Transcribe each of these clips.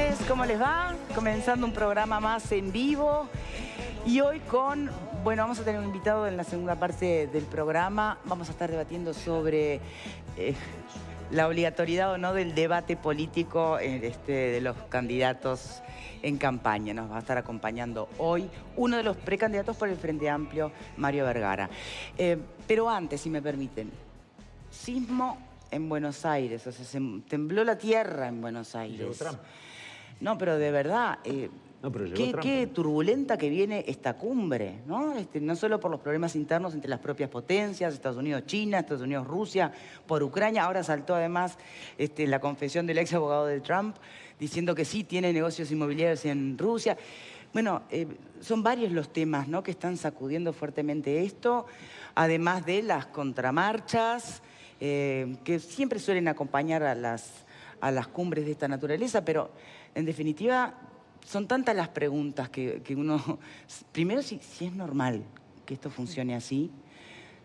viernes, ¿cómo les va? Comenzando un programa más en vivo. Y hoy vamos a tener un invitado en la segunda parte del programa. Vamos a estar debatiendo sobre la obligatoriedad o no del debate político de los candidatos en campaña. Nos va a estar acompañando hoy uno de los precandidatos por el Frente Amplio, Mario Vergara. Pero antes, si me permiten, sismo en Buenos Aires, o sea, se tembló la tierra en Buenos Aires. Llegó Trump. No, pero de verdad, qué turbulenta que viene esta cumbre, ¿no? No solo por los problemas internos entre las propias potencias, Estados Unidos, China, Estados Unidos, Rusia, por Ucrania. Ahora saltó además la confesión del ex abogado de Trump diciendo que sí tiene negocios inmobiliarios en Rusia. Bueno, son varios los temas, ¿no?, que están sacudiendo fuertemente esto, además de las contramarchas, que siempre suelen acompañar a las cumbres de esta naturaleza, pero en definitiva son tantas las preguntas que uno... Primero, si es normal que esto funcione así.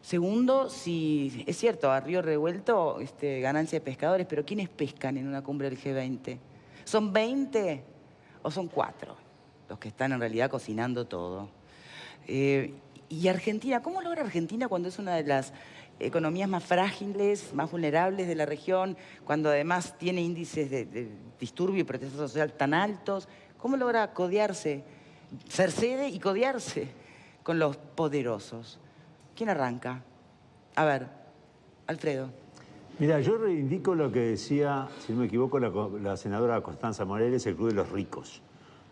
Segundo, si es cierto, a río revuelto, ganancia de pescadores, pero ¿quiénes pescan en una cumbre del G20? ¿Son 20 o son 4 los que están en realidad cocinando todo? Y Argentina, ¿cómo logra Argentina cuando es una de las economías más frágiles, más vulnerables de la región, cuando además tiene índices de disturbio y protesta social tan altos? ¿Cómo logra codearse, ser sede y codearse con los poderosos? ¿Quién arranca? A ver, Alfredo. Mira, yo reivindico lo que decía, si no me equivoco, la senadora Constanza Morales, el Club de los Ricos,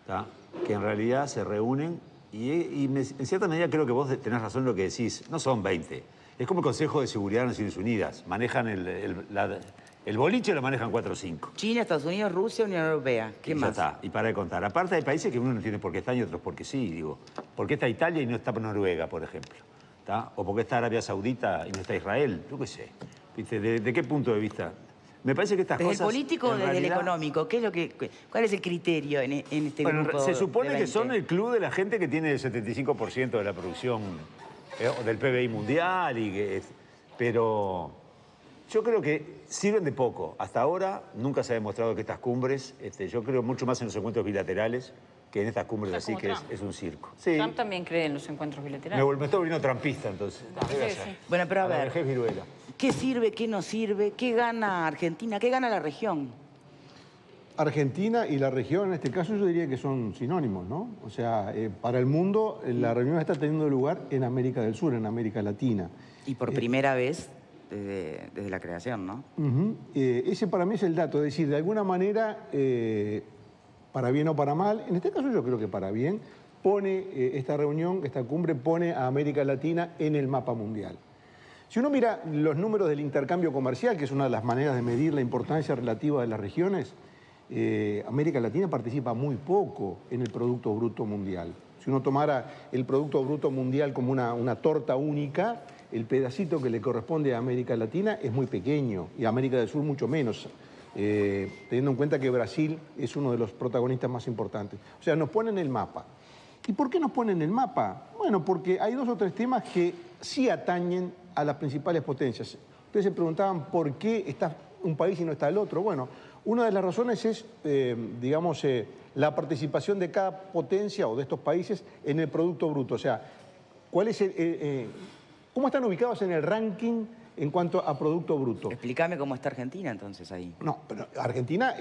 ¿tá? Que en realidad se reúnen y en cierta medida creo que vos tenés razón en lo que decís. No son 20. Es como el Consejo de Seguridad de Naciones Unidas. Manejan el boliche, lo manejan 4 o 5. China, Estados Unidos, Rusia, Unión Europea. ¿Qué más? Ya está. Y para de contar. Aparte hay países que uno no entiende por qué están y otros porque sí. Digo, ¿por qué está Italia y no está Noruega, por ejemplo? ¿Tá? ¿O por qué está Arabia Saudita y no está Israel? Yo qué sé. ¿Viste? ¿De qué punto de vista? Me parece que estas ¿Desde cosas... el político o desde el económico? ¿Cuál es el criterio en este grupo? Se supone de que son el club de la gente que tiene el 75% de la producción del PBI mundial, pero yo creo que sirven de poco. Hasta ahora nunca se ha demostrado que estas cumbres, yo creo mucho más en los encuentros bilaterales que en estas cumbres, así que es un circo. Sí. Trump también cree en los encuentros bilaterales. Me estoy volviendo trumpista, entonces. Sí. Bueno, pero a ver, Viruela. ¿qué sirve, qué no sirve? ¿Qué gana Argentina? ¿Qué gana la región? Argentina y la región, en este caso, yo diría que son sinónimos, ¿no? O sea, para el mundo, la reunión está teniendo lugar en América del Sur, en América Latina. Y por primera vez desde la creación, ¿no? Ese para mí es el dato, es decir, de alguna manera, para bien o para mal, en este caso yo creo que para bien, esta reunión, esta cumbre, pone a América Latina en el mapa mundial. Si uno mira los números del intercambio comercial, que es una de las maneras de medir la importancia relativa de las regiones, América Latina participa muy poco en el Producto Bruto Mundial. Si uno tomara el Producto Bruto Mundial como una torta única, el pedacito que le corresponde a América Latina es muy pequeño y a América del Sur mucho menos, teniendo en cuenta que Brasil es uno de los protagonistas más importantes. O sea, nos ponen el mapa. ¿Y por qué nos ponen el mapa? Bueno, porque hay 2 o 3 temas que sí atañen a las principales potencias. Ustedes se preguntaban por qué está un país y no está el otro. Bueno, una de las razones es, la participación de cada potencia o de estos países en el Producto Bruto. O sea, ¿cómo están ubicados en el ranking en cuanto a Producto Bruto? Explícame cómo está Argentina entonces ahí. No, pero Argentina,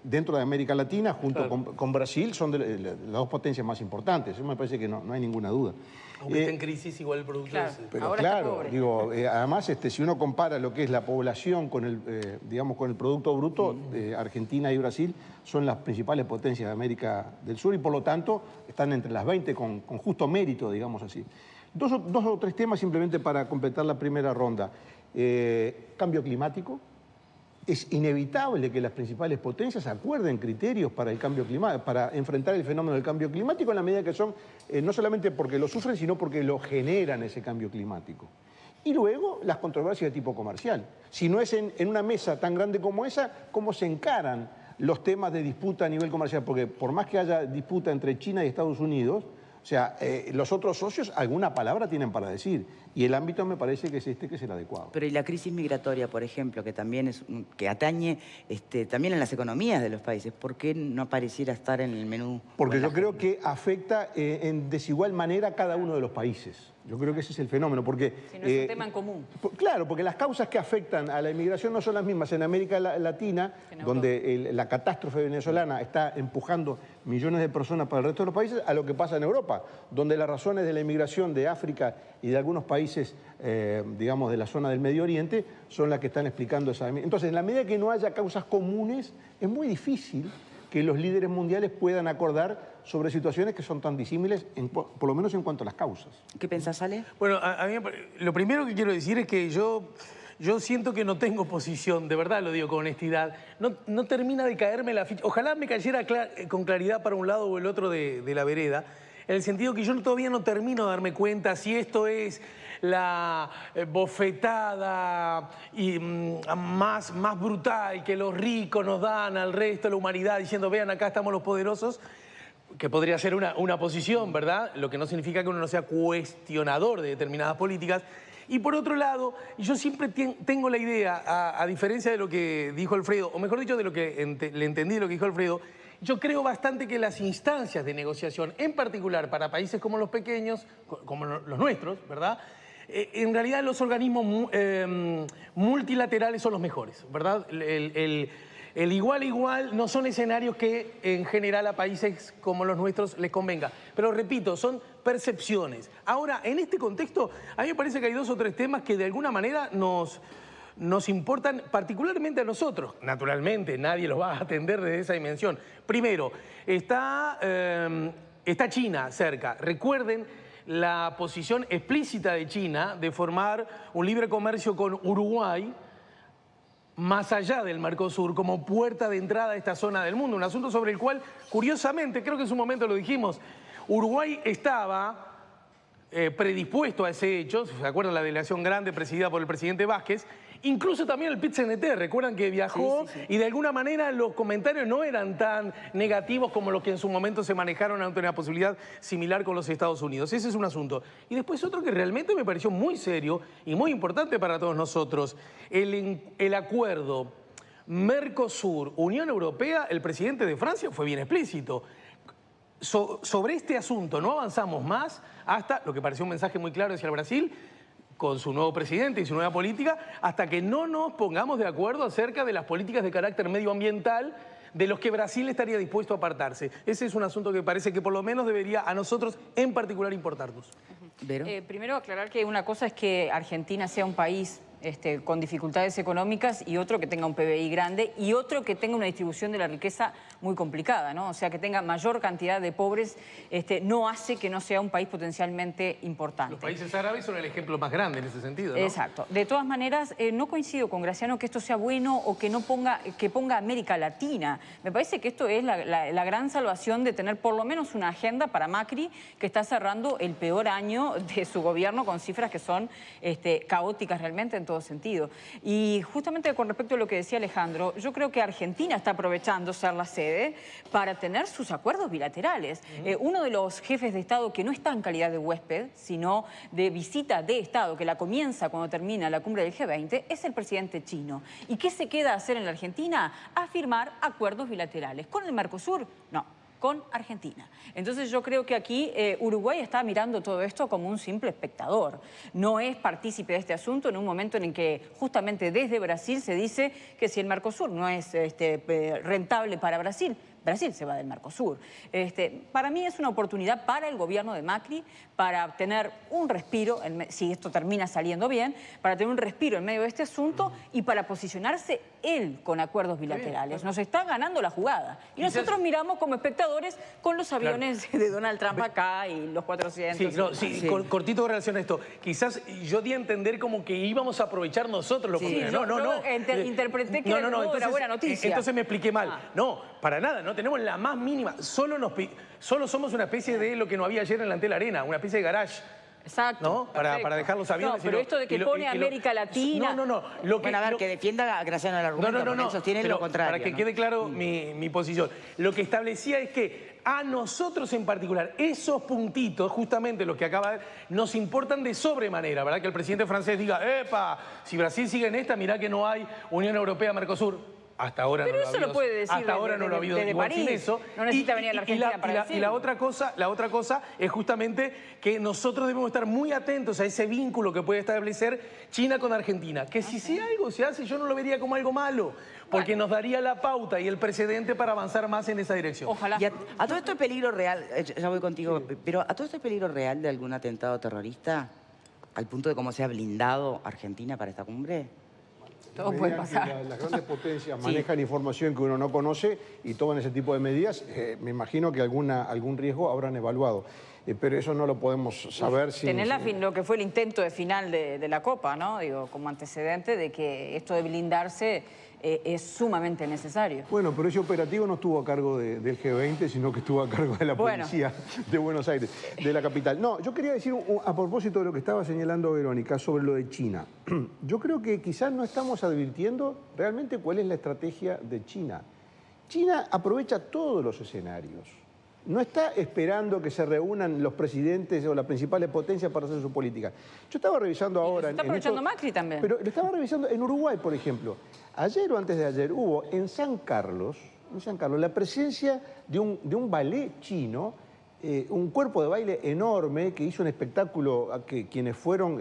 dentro de América Latina, junto con Brasil, son las 2 potencias más importantes. Eso me parece que no hay ninguna duda. Aunque está en crisis igual el producto claro. ese. Pero Ahora claro, además, si uno compara lo que es la población con el Producto Bruto, Argentina y Brasil son las principales potencias de América del Sur y por lo tanto están entre las 20 con justo mérito, digamos así. 2 o 3 temas simplemente para completar la primera ronda. Cambio climático. Es inevitable que las principales potencias acuerden criterios para el cambio climático, para enfrentar el fenómeno del cambio climático en la medida que son, no solamente porque lo sufren, sino porque lo generan ese cambio climático. Y luego las controversias de tipo comercial. Si no es en una mesa tan grande como esa, ¿cómo se encaran los temas de disputa a nivel comercial? Porque por más que haya disputa entre China y Estados Unidos, O sea, los otros socios alguna palabra tienen para decir. Y el ámbito me parece que es este que es el adecuado. Pero y la crisis migratoria, por ejemplo, que también que atañe también en las economías de los países, ¿por qué no pareciera estar en el menú? Porque yo creo que afecta en desigual manera a cada uno de los países. Yo creo que ese es el fenómeno, porque... Si no es un tema en común. Claro, porque las causas que afectan a la inmigración no son las mismas en América Latina, donde la catástrofe venezolana está empujando millones de personas para el resto de los países, a lo que pasa en Europa, donde las razones de la inmigración de África y de algunos países, digamos, de la zona del Medio Oriente, son las que están explicando esa... Entonces, en la medida que no haya causas comunes, es muy difícil que los líderes mundiales puedan acordar sobre situaciones que son tan disímiles, por lo menos en cuanto a las causas. ¿Qué pensás, Ale? Bueno, a mí lo primero que quiero decir es que yo siento que no tengo posición, de verdad lo digo con honestidad. No termina de caerme la ficha. Ojalá me cayera con claridad para un lado o el otro de la vereda, en el sentido que yo todavía no termino de darme cuenta si esto es la bofetada y más brutal que los ricos nos dan al resto de la humanidad diciendo, vean, acá estamos los poderosos, que podría ser una posición, ¿verdad? Lo que no significa que uno no sea cuestionador de determinadas políticas. Y por otro lado, yo siempre tengo la idea, a diferencia de lo que dijo Alfredo, o mejor dicho, de lo que le entendí de lo que dijo Alfredo, yo creo bastante que las instancias de negociación, en particular para países como los pequeños, como los nuestros, ¿verdad?, en realidad los organismos multilaterales son los mejores, ¿verdad? El igual a igual no son escenarios que en general a países como los nuestros les convenga. Pero repito, son percepciones. Ahora, en este contexto, a mí me parece que hay dos o tres temas que de alguna manera nos importan particularmente a nosotros. Naturalmente, nadie los va a atender desde esa dimensión. Primero, está China cerca. Recuerden la posición explícita de China de formar un libre comercio con Uruguay más allá del Mercosur, como puerta de entrada a esta zona del mundo. Un asunto sobre el cual, curiosamente, creo que en su momento lo dijimos, Uruguay estaba predispuesto a ese hecho. ¿Se acuerdan? La delegación grande presidida por el presidente Vázquez. Incluso también el PIT-CNT, recuerdan que viajó y de alguna manera los comentarios no eran tan negativos como los que en su momento se manejaron ante una posibilidad similar con los Estados Unidos. Ese es un asunto. Y después otro que realmente me pareció muy serio y muy importante para todos nosotros, el acuerdo Mercosur-Unión Europea. El presidente de Francia fue bien explícito. Sobre este asunto no avanzamos más hasta, lo que pareció un mensaje muy claro hacia el Brasil, con su nuevo presidente y su nueva política, hasta que no nos pongamos de acuerdo acerca de las políticas de carácter medioambiental de los que Brasil estaría dispuesto a apartarse. Ese es un asunto que parece que por lo menos debería a nosotros en particular importarnos. Primero aclarar que una cosa es que Argentina sea un país con dificultades económicas y otro que tenga un PBI grande y otro que tenga una distribución de la riqueza muy complicada, ¿no? O sea, que tenga mayor cantidad de pobres no hace que no sea un país potencialmente importante. Los países árabes son el ejemplo más grande en ese sentido, ¿no? Exacto. De todas maneras, no coincido con Graciano que esto sea bueno o que ponga América Latina. Me parece que esto es la gran salvación de tener por lo menos una agenda para Macri, que está cerrando el peor año de su gobierno con cifras que son caóticas realmente en todo sentido. Y justamente con respecto a lo que decía Alejandro, yo creo que Argentina está aprovechando ser la sede para tener sus acuerdos bilaterales. Uno de los jefes de Estado que no está en calidad de huésped, sino de visita de Estado, que la comienza cuando termina la cumbre del G20, es el presidente chino. ¿Y qué se queda a hacer en la Argentina? A firmar acuerdos bilaterales. ¿Con el Mercosur? No. Con Argentina. Entonces yo creo que aquí Uruguay está mirando todo esto como un simple espectador. No es partícipe de este asunto en un momento en el que justamente desde Brasil se dice que si el Mercosur no es rentable para Brasil, Brasil se va del Mercosur. Para mí es una oportunidad para el gobierno de Macri para tener un respiro, si esto termina saliendo bien, para tener un respiro en medio de este asunto y para posicionarse él con acuerdos bilaterales. Nos está ganando la jugada. Y nosotros miramos como espectadores con los aviones de Donald Trump acá y los 400. Cortito con relación a esto. Quizás yo di a entender como que íbamos a aprovechar nosotros los interpreté que era buena noticia. Entonces me expliqué mal. No, para nada, no tenemos la más mínima. Solo somos una especie de lo que no había ayer en la Antel Arena, una especie de garage. Exacto. ¿No? Para dejar los aviones. No, pero esto de que pone América Latina... Bueno, a ver, que defienda a Graciano el argumento, porque él sostiene lo contrario. Para que quede claro mi posición. Lo que establecía es que a nosotros en particular, esos puntitos, justamente los que acaba de ver, nos importan de sobremanera, ¿verdad? Que el presidente francés diga, ¡epa! Si Brasil sigue en esta, mirá que no hay Unión Europea-Mercosur. Hasta ahora pero no lo ha habido. Eso lo puede decir hasta ahora no lo ha habido igual sin eso. No necesita venir a la Argentina para decirlo. Y la otra cosa es justamente que nosotros debemos estar muy atentos a ese vínculo que puede establecer China con Argentina. Que si algo se hace, yo no lo vería como algo malo, porque nos daría la pauta y el precedente para avanzar más en esa dirección. Ojalá. Y a todo esto es peligro real, ya voy contigo, pero ¿a todo esto es peligro real de algún atentado terrorista? Al punto de cómo se ha blindado Argentina para esta cumbre. Todo puede pasar. Las grandes potencias manejan información que uno no conoce y toman ese tipo de medidas. Me imagino que algún riesgo habrán evaluado. Pero eso no lo podemos saber sin... Tener lo que fue el intento de final de la Copa, ¿no? Digo, como antecedente de que esto de blindarse es sumamente necesario. Bueno, pero ese operativo no estuvo a cargo del G20, sino que estuvo a cargo de la policía de Buenos Aires, de la capital. No, yo quería decir, a propósito de lo que estaba señalando Verónica, sobre lo de China. Yo creo que quizás no estamos advirtiendo realmente cuál es la estrategia de China. China aprovecha todos los escenarios. No está esperando que se reúnan los presidentes o las principales potencias para hacer su política. Yo estaba revisando ahora... Está aprovechando Macri también. Pero lo estaba revisando en Uruguay, por ejemplo. Ayer o antes de ayer hubo en San Carlos, la presencia de un ballet chino, un cuerpo de baile enorme que hizo un espectáculo a que quienes fueron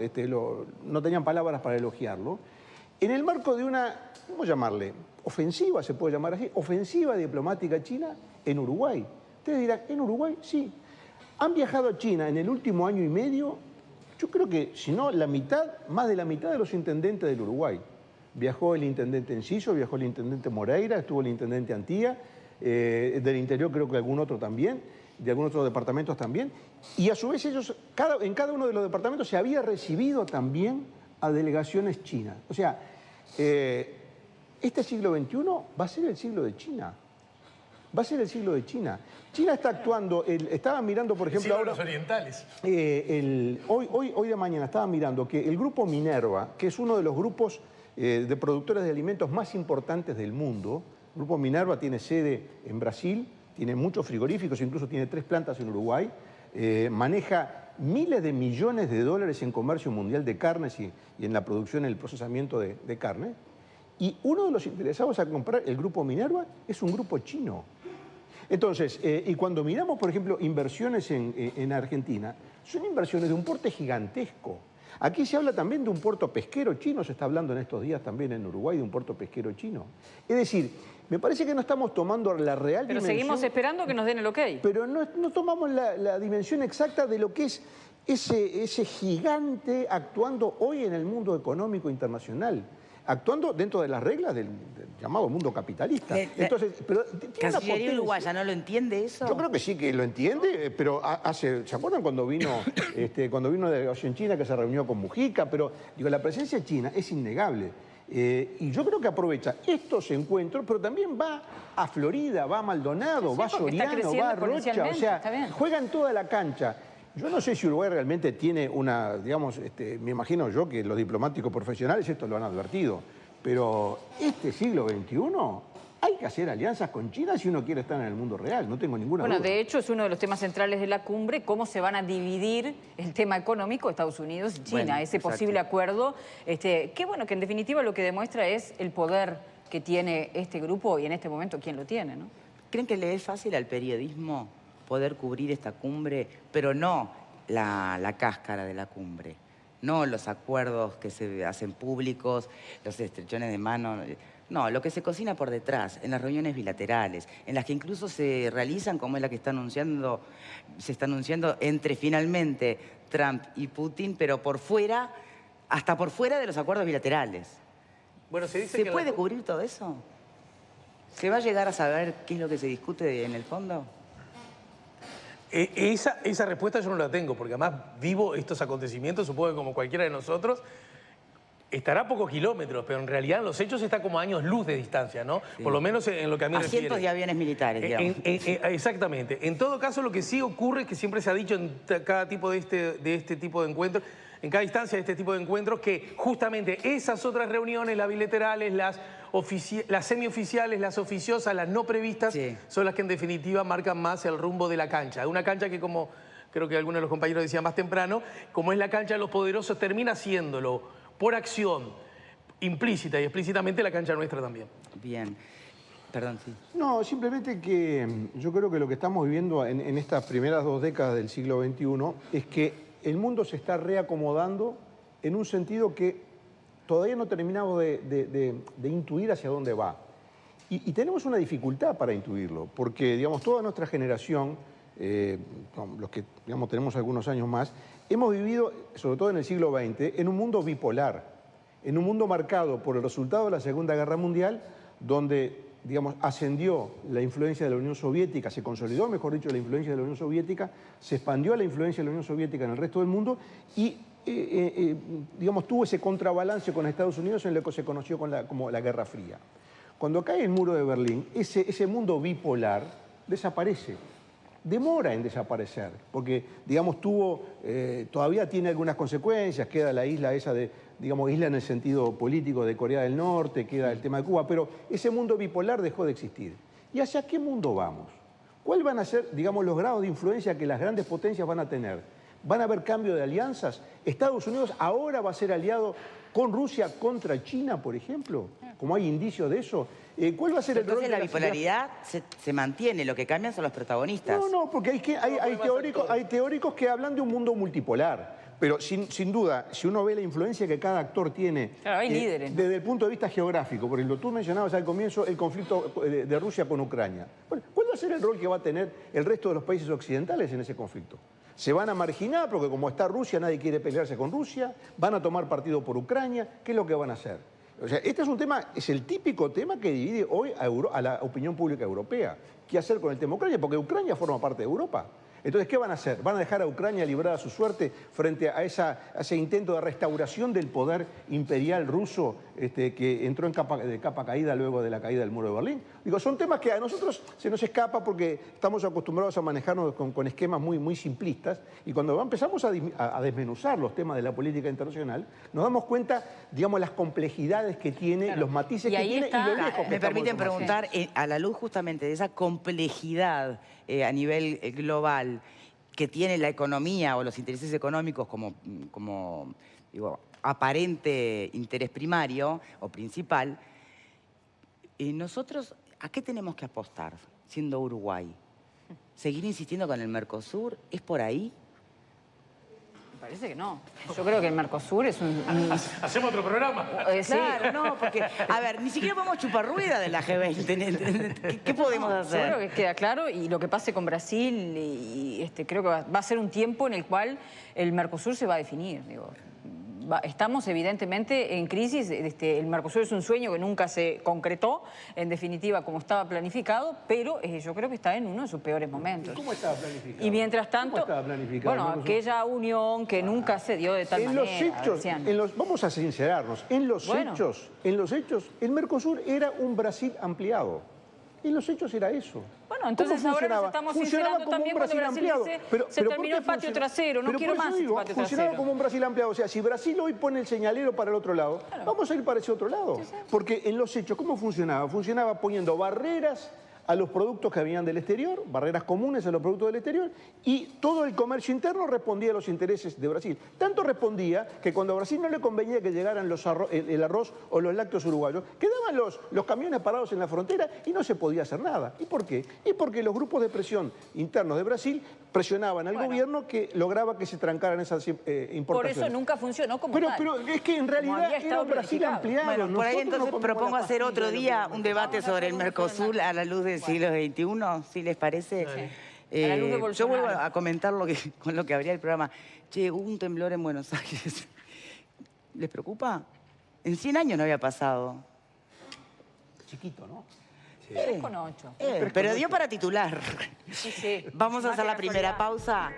no tenían palabras para elogiarlo, en el marco de una, ¿cómo llamarle? Ofensiva, se puede llamar así, ofensiva diplomática china en Uruguay. Ustedes dirán, ¿en Uruguay? Sí. Han viajado a China en el último año y medio, yo creo que, si no, más de la mitad de los intendentes del Uruguay. Viajó el intendente Enciso, viajó el intendente Moreira, estuvo el intendente Antía, del interior creo que algún otro también, de algunos otros departamentos también. Y a su vez ellos, en cada uno de los departamentos se había recibido también a delegaciones chinas. O sea, este siglo XXI va a ser el siglo de China. Va a ser el siglo de China. China está actuando, estaba mirando, por ejemplo, ahora... los orientales. Hoy de mañana estaba mirando que el grupo Minerva, que es uno de los grupos de productores de alimentos más importantes del mundo, el grupo Minerva tiene sede en Brasil, tiene muchos frigoríficos, incluso tiene 3 plantas en Uruguay, maneja miles de millones de dólares en comercio mundial de carnes y en la producción y el procesamiento de carne. Y uno de los interesados a comprar el grupo Minerva es un grupo chino. Entonces, y cuando miramos, por ejemplo, inversiones en Argentina, son inversiones de un porte gigantesco. Aquí se habla también de un puerto pesquero chino, se está hablando en estos días también en Uruguay de un puerto pesquero chino. Es decir, me parece que no estamos tomando la real dimensión... Pero seguimos esperando que nos den el ok. Pero no tomamos la dimensión exacta de lo que es ese gigante actuando hoy en el mundo económico internacional. Actuando dentro de las reglas del llamado mundo capitalista. Entonces, pero ¿Cancillería uruguaya no lo entiende eso? Yo creo que sí que lo entiende, pero ¿se acuerdan cuando vino la delegación china que se reunió con Mujica? Pero digo, la presencia china es innegable. Y yo creo que aprovecha estos encuentros, pero también va a Florida, va a Maldonado, va a Soriano, va a Rocha, o sea, juegan toda la cancha. Yo no sé si Uruguay realmente tiene una, digamos, me imagino yo que los diplomáticos profesionales esto lo han advertido, pero este siglo XXI hay que hacer alianzas con China si uno quiere estar en el mundo real, no tengo ninguna duda. Bueno, de hecho es uno de los temas centrales de la cumbre, cómo se van a dividir el tema económico de Estados Unidos y China, ese posible acuerdo, que bueno, que en definitiva lo que demuestra es el poder que tiene este grupo y en este momento quién lo tiene, ¿no? ¿Creen que le es fácil al periodismo poder cubrir esta cumbre, pero no la cáscara de la cumbre, no los acuerdos que se hacen públicos, los estrechones de mano, no, lo que se cocina por detrás, en las reuniones bilaterales, en las que incluso se realizan, como es la que se está anunciando entre finalmente Trump y Putin, pero por fuera, hasta por fuera de los acuerdos bilaterales? Bueno, ¿Se puede cubrir todo eso? ¿Se va a llegar a saber qué es lo que se discute en el fondo? Esa respuesta yo no la tengo, porque además vivo estos acontecimientos, supongo que como cualquiera de nosotros, estará a pocos kilómetros, pero en realidad en los hechos está como a años luz de distancia, ¿no? Sí. Por lo menos en lo que a mí me refiere. Cientos de aviones militares, digamos. Exactamente. En todo caso, lo que sí ocurre es que siempre se ha dicho en cada tipo de este tipo de encuentros, en cada instancia de este tipo de encuentros, que justamente esas otras reuniones, las bilaterales, las semioficiales, las oficiosas, las no previstas, sí, son las que en definitiva marcan más el rumbo de la cancha. Una cancha que, como creo que algunos de los compañeros decían más temprano, como es la cancha de los poderosos, termina siéndolo por acción implícita y explícitamente la cancha nuestra también. Bien. Perdón, sí. No, simplemente que yo creo que lo que estamos viviendo en estas primeras 2 décadas del siglo XXI es que el mundo se está reacomodando en un sentido que todavía no terminamos de intuir hacia dónde va. Y tenemos una dificultad para intuirlo, porque, digamos, toda nuestra generación, los que, digamos, tenemos algunos años más, hemos vivido, sobre todo en el siglo XX, en un mundo bipolar, en un mundo marcado por el resultado de la Segunda Guerra Mundial, donde, digamos, ascendió la influencia de la Unión Soviética, se consolidó, mejor dicho, la influencia de la Unión Soviética, se expandió la influencia de la Unión Soviética en el resto del mundo y, digamos, tuvo ese contrabalance con Estados Unidos en lo que se conoció como la Guerra Fría. Cuando cae el muro de Berlín, ese mundo bipolar desaparece. Demora en desaparecer, porque, digamos, todavía tiene algunas consecuencias, queda la isla esa de, digamos, isla en el sentido político de Corea del Norte, queda el tema de Cuba, pero ese mundo bipolar dejó de existir. ¿Y hacia qué mundo vamos? ¿Cuáles van a ser, digamos, los grados de influencia que las grandes potencias van a tener? ¿Van a haber cambio de alianzas? ¿Estados Unidos ahora va a ser aliado con Rusia contra China, por ejemplo? Como hay indicios de eso. ¿Cuál va a ser el rol de la bipolaridad? Se mantiene, lo que cambian son los protagonistas. No, porque hay teóricos que hablan de un mundo multipolar. Pero sin duda, si uno ve la influencia que cada actor tiene, claro, hay líderes, ¿no? Desde el punto de vista geográfico, por ejemplo, tú mencionabas al comienzo el conflicto de Rusia con Ucrania. Bueno, ¿cuál va a ser el rol que va a tener el resto de los países occidentales en ese conflicto? ¿Se van a marginar porque como está Rusia nadie quiere pelearse con Rusia? ¿Van a tomar partido por Ucrania? ¿Qué es lo que van a hacer? O sea, este es un tema, es el típico tema que divide hoy a la opinión pública europea. ¿Qué hacer con el tema de Ucrania? Porque Ucrania forma parte de Europa. Entonces, ¿qué van a hacer? ¿Van a dejar a Ucrania librada a su suerte frente a ese intento de restauración del poder imperial ruso que entró de capa caída luego de la caída del muro de Berlín? Digo, son temas que a nosotros se nos escapa porque estamos acostumbrados a manejarnos con esquemas muy simplistas y cuando empezamos a desmenuzar los temas de la política internacional, nos damos cuenta, digamos, las complejidades que tiene, claro, los matices que tiene y lo lejos que me permiten preguntar, a la luz justamente de esa complejidad a nivel global que tiene la economía o los intereses económicos como digo, aparente interés primario o principal, nosotros, ¿a qué tenemos que apostar siendo Uruguay? ¿Seguir insistiendo con el Mercosur? ¿Es por ahí? Parece que no. Yo creo que el Mercosur es un... ¿Hacemos otro programa? Claro, no, porque, a ver, ni siquiera podemos chupar rueda de la G20. ¿Qué podemos hacer? Yo creo que queda claro y lo que pase con Brasil, creo que va a ser un tiempo en el cual el Mercosur se va a definir, digo. Estamos evidentemente en crisis, el Mercosur es un sueño que nunca se concretó, en definitiva, como estaba planificado, pero yo creo que está en uno de sus peores momentos. ¿Cómo estaba planificado? Y mientras tanto, ¿cómo estaba planificado? Bueno, aquella unión que nunca se dio de tal manera. Vamos a sincerarnos, en los hechos, el Mercosur era un Brasil ampliado. En los hechos era eso. Bueno, entonces ahora nos estamos sincerando también cuando Brasil dice, se terminó el patio trasero, no quiero más el patio trasero. Funcionaba como un Brasil ampliado. O sea, si Brasil hoy pone el señalero para el otro lado, claro, vamos a ir para ese otro lado. Sí. Porque en los hechos, ¿cómo funcionaba? Funcionaba poniendo barreras a los productos que venían del exterior, barreras comunes a los productos del exterior, y todo el comercio interno respondía a los intereses de Brasil. Tanto respondía que cuando a Brasil no le convenía que llegaran el arroz o los lácteos uruguayos, quedaban los camiones parados en la frontera y no se podía hacer nada. ¿Y por qué? Y porque los grupos de presión internos de Brasil presionaban al gobierno que lograba que se trancaran esas importaciones. Por eso nunca funcionó como tal. Pero es que en realidad era un Brasil ampliado. Bueno, por ahí entonces propongo hacer otro día un debate sobre el Mercosur a la luz del siglo XXI, ¿sí les parece? Sí. Yo vuelvo a comentar con lo que abría el programa. Che, hubo un temblor en Buenos Aires. ¿Les preocupa? En 100 años no había pasado. Chiquito, ¿no? Sí. 3,8. Pero dio para titular. Sí. Vamos a hacer la primera pausa.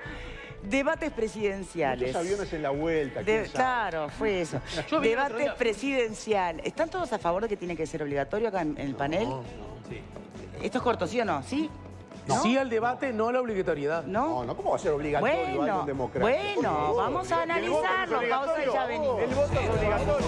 Debates presidenciales. Muchos aviones en la vuelta. Claro, fue eso. Debates presidenciales. ¿Están todos a favor de que tiene que ser obligatorio acá en el panel? No, sí. ¿Esto es corto, sí o no? ¿Sí? ¿No? Sí al debate, no a la obligatoriedad. No, ¿cómo va a ser obligatorio algo en democracia? Bueno, vamos a analizarlo. Pausa y ya venimos. El voto es obligatorio.